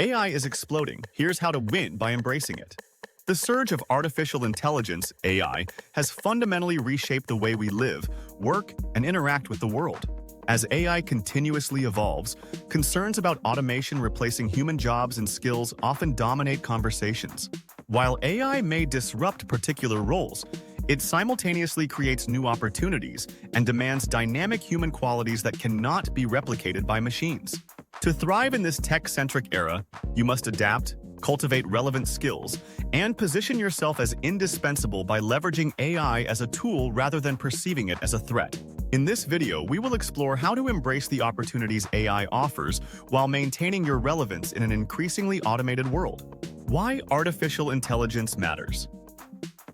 AI is exploding. Here's how to win by embracing it. The surge of artificial intelligence, AI, has fundamentally reshaped the way we live, work, and interact with the world. As AI continuously evolves, concerns about automation replacing human jobs and skills often dominate conversations. While AI may disrupt particular roles, it simultaneously creates new opportunities and demands dynamic human qualities that cannot be replicated by machines. To thrive in this tech-centric era, you must adapt, cultivate relevant skills, and position yourself as indispensable by leveraging AI as a tool rather than perceiving it as a threat. In this video, we will explore how to embrace the opportunities AI offers while maintaining your relevance in an increasingly automated world. Why artificial intelligence matters.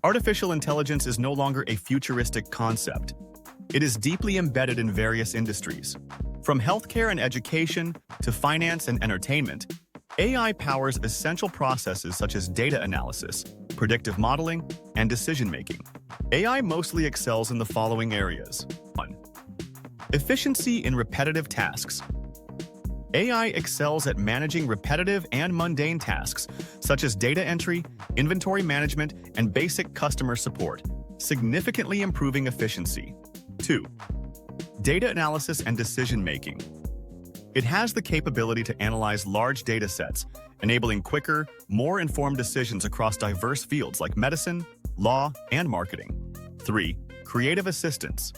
Artificial intelligence is no longer a futuristic concept. It is deeply embedded in various industries. From healthcare and education to finance and entertainment, AI powers essential processes such as data analysis, predictive modeling, and decision-making. AI mostly excels in the following areas. 1. Efficiency in repetitive tasks. AI excels at managing repetitive and mundane tasks, such as data entry, inventory management, and basic customer support, significantly improving efficiency. 2. Data analysis and decision-making. It has the capability to analyze large data sets, enabling quicker, more informed decisions across diverse fields like medicine, law, and marketing. 3. Creative assistance.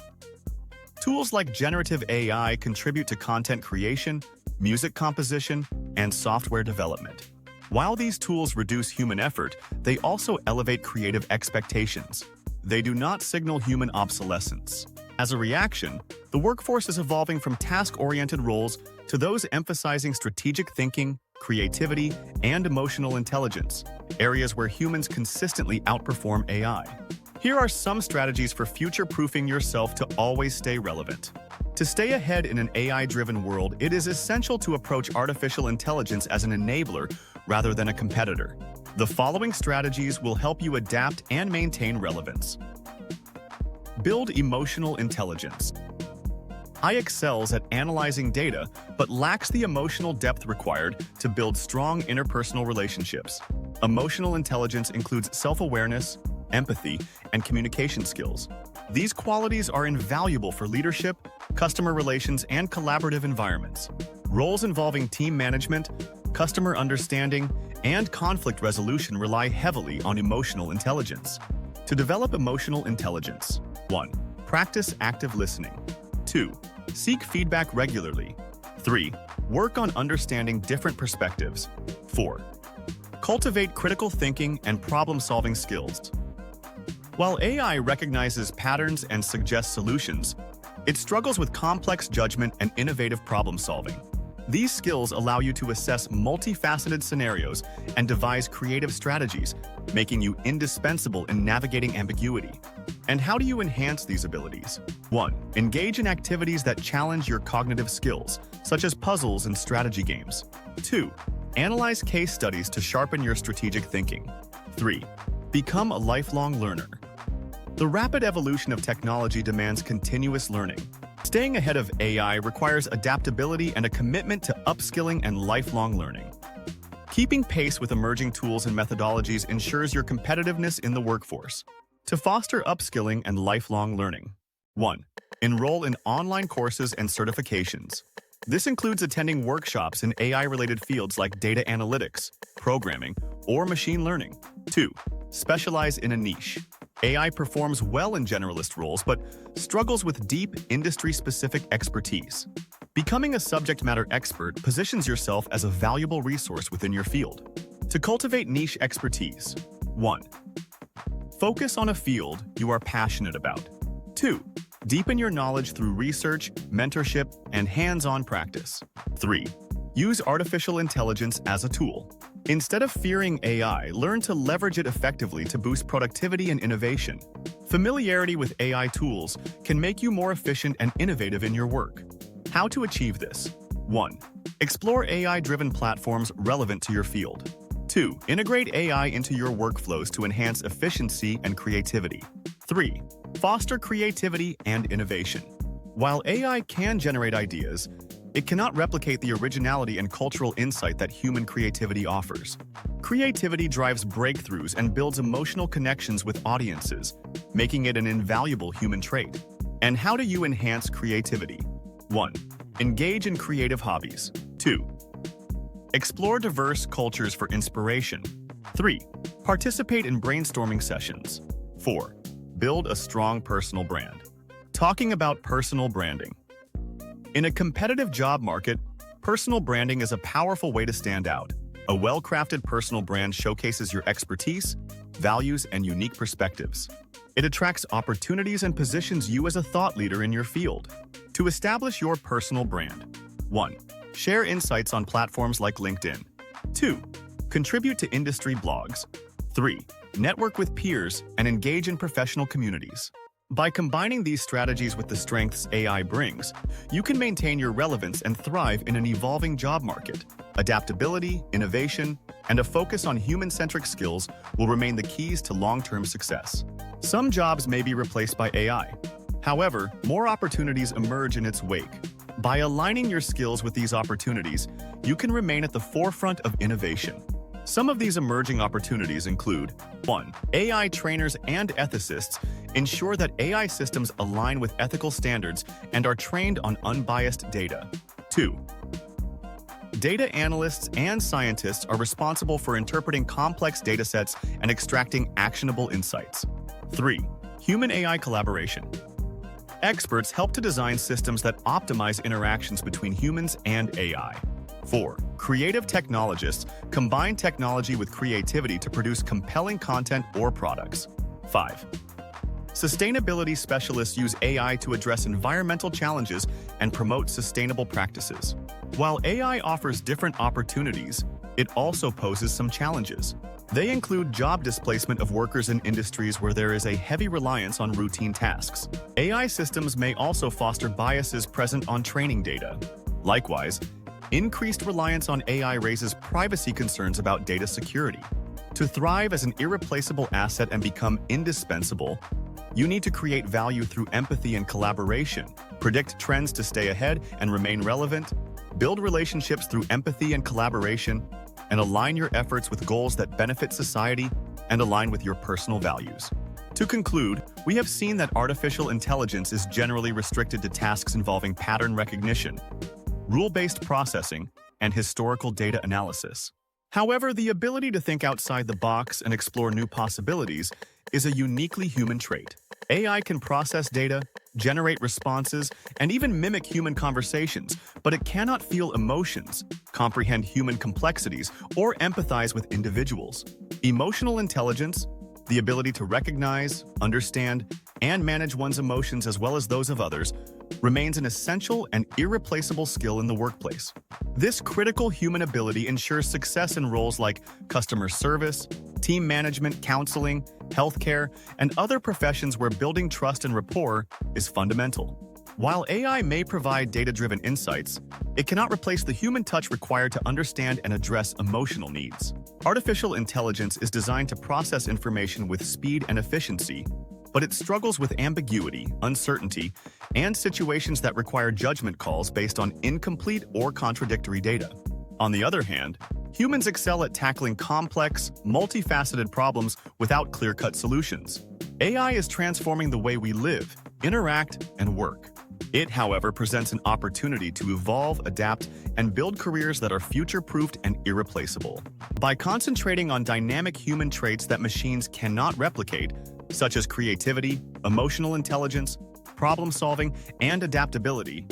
Tools like generative AI contribute to content creation, music composition, and software development. While these tools reduce human effort, they also elevate creative expectations. They do not signal human obsolescence. As a reaction, the workforce is evolving from task-oriented roles to those emphasizing strategic thinking, creativity, and emotional intelligence, areas where humans consistently outperform AI. Here are some strategies for future-proofing yourself to always stay relevant. To stay ahead in an AI-driven world, it is essential to approach artificial intelligence as an enabler rather than a competitor. The following strategies will help you adapt and maintain relevance. Build emotional intelligence. AI excels at analyzing data, but lacks the emotional depth required to build strong interpersonal relationships. Emotional intelligence includes self-awareness, empathy, and communication skills. These qualities are invaluable for leadership, customer relations, and collaborative environments. Roles involving team management, customer understanding, and conflict resolution rely heavily on emotional intelligence. To develop emotional intelligence, 1. Practice active listening. 2. Seek feedback regularly. 3. Work on understanding different perspectives. 4. Cultivate critical thinking and problem-solving skills. While AI recognizes patterns and suggests solutions, it struggles with complex judgment and innovative problem-solving. These skills allow you to assess multifaceted scenarios and devise creative strategies, making you indispensable in navigating ambiguity. And how do you enhance these abilities? 1. Engage in activities that challenge your cognitive skills, such as puzzles and strategy games. 2. Analyze case studies to sharpen your strategic thinking. 3. Become a lifelong learner. The rapid evolution of technology demands continuous learning. Staying ahead of AI requires adaptability and a commitment to upskilling and lifelong learning. Keeping pace with emerging tools and methodologies ensures your competitiveness in the workforce. To foster upskilling and lifelong learning. 1. Enroll in online courses and certifications. This includes attending workshops in AI-related fields like data analytics, programming, or machine learning. 2. Specialize in a niche. AI performs well in generalist roles, but struggles with deep, industry-specific expertise. Becoming a subject matter expert positions yourself as a valuable resource within your field. To cultivate niche expertise. 1. Focus on a field you are passionate about. 2. Deepen your knowledge through research, mentorship, and hands-on practice. 3. Use artificial intelligence as a tool. Instead of fearing AI, learn to leverage it effectively to boost productivity and innovation. Familiarity with AI tools can make you more efficient and innovative in your work. How to achieve this? 1. Explore AI-driven platforms relevant to your field. 2. Integrate AI into your workflows to enhance efficiency and creativity. 3. Foster creativity and innovation. While AI can generate ideas, it cannot replicate the originality and cultural insight that human creativity offers. Creativity drives breakthroughs and builds emotional connections with audiences, making it an invaluable human trait. And how do you enhance creativity? 1. Engage in creative hobbies. 2. Explore diverse cultures for inspiration. 3. Participate in brainstorming sessions. 4. Build a strong personal brand. Talking about personal branding. In a competitive job market, personal branding is a powerful way to stand out. A well-crafted personal brand showcases your expertise, values, and unique perspectives. It attracts opportunities and positions you as a thought leader in your field. To establish your personal brand. 1. Share insights on platforms like LinkedIn. 2. Contribute to industry blogs. 3. Network with peers and engage in professional communities. By combining these strategies with the strengths AI brings, you can maintain your relevance and thrive in an evolving job market. Adaptability, innovation, and a focus on human-centric skills will remain the keys to long-term success. Some jobs may be replaced by AI. However, more opportunities emerge in its wake. By aligning your skills with these opportunities, you can remain at the forefront of innovation. Some of these emerging opportunities include 1. AI trainers and ethicists ensure that AI systems align with ethical standards and are trained on unbiased data. 2. Data analysts and scientists are responsible for interpreting complex datasets and extracting actionable insights. 3. Human-AI collaboration. Experts help to design systems that optimize interactions between humans and AI. 4. Creative technologists combine technology with creativity to produce compelling content or products. 5. Sustainability specialists use AI to address environmental challenges and promote sustainable practices. While AI offers different opportunities, it also poses some challenges. They include job displacement of workers in industries where there is a heavy reliance on routine tasks. AI systems may also foster biases present on training data. Likewise, increased reliance on AI raises privacy concerns about data security. To thrive as an irreplaceable asset and become indispensable, you need to create value through empathy and collaboration, predict trends to stay ahead and remain relevant, build relationships through empathy and collaboration, and align your efforts with goals that benefit society and align with your personal values. To conclude, we have seen that artificial intelligence is generally restricted to tasks involving pattern recognition, rule-based processing, and historical data analysis. However, the ability to think outside the box and explore new possibilities is a uniquely human trait. AI can process data, generate responses, and even mimic human conversations, but it cannot feel emotions, comprehend human complexities, or empathize with individuals. Emotional intelligence, the ability to recognize, understand, and manage one's emotions as well as those of others, remains an essential and irreplaceable skill in the workplace. This critical human ability ensures success in roles like customer service, team management, counseling, healthcare, and other professions where building trust and rapport is fundamental. While AI may provide data-driven insights, it cannot replace the human touch required to understand and address emotional needs. Artificial intelligence is designed to process information with speed and efficiency, but it struggles with ambiguity, uncertainty, and situations that require judgment calls based on incomplete or contradictory data. On the other hand, humans excel at tackling complex, multifaceted problems without clear-cut solutions. AI is transforming the way we live, interact, and work. It, however, presents an opportunity to evolve, adapt, and build careers that are future-proofed and irreplaceable. By concentrating on dynamic human traits that machines cannot replicate, such as creativity, emotional intelligence, problem-solving, and adaptability,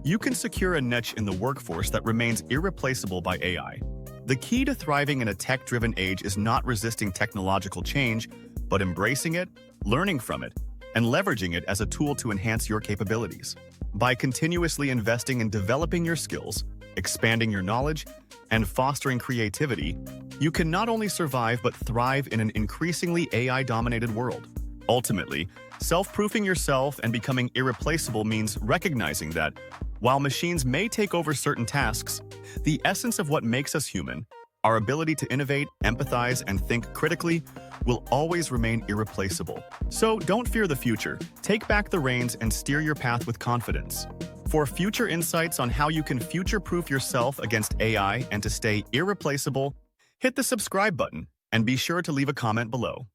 you can secure a niche in the workforce that remains irreplaceable by AI. The key to thriving in a tech-driven age is not resisting technological change, but embracing it, learning from it, and leveraging it as a tool to enhance your capabilities. By continuously investing in developing your skills, expanding your knowledge, and fostering creativity, you can not only survive but thrive in an increasingly AI-dominated world. Ultimately, self-proofing yourself and becoming irreplaceable means recognizing that, while machines may take over certain tasks, the essence of what makes us human, our ability to innovate, empathize, and think critically, will always remain irreplaceable. So don't fear the future. Take back the reins and steer your path with confidence. For future insights on how you can future-proof yourself against AI and to stay irreplaceable, hit the subscribe button and be sure to leave a comment below.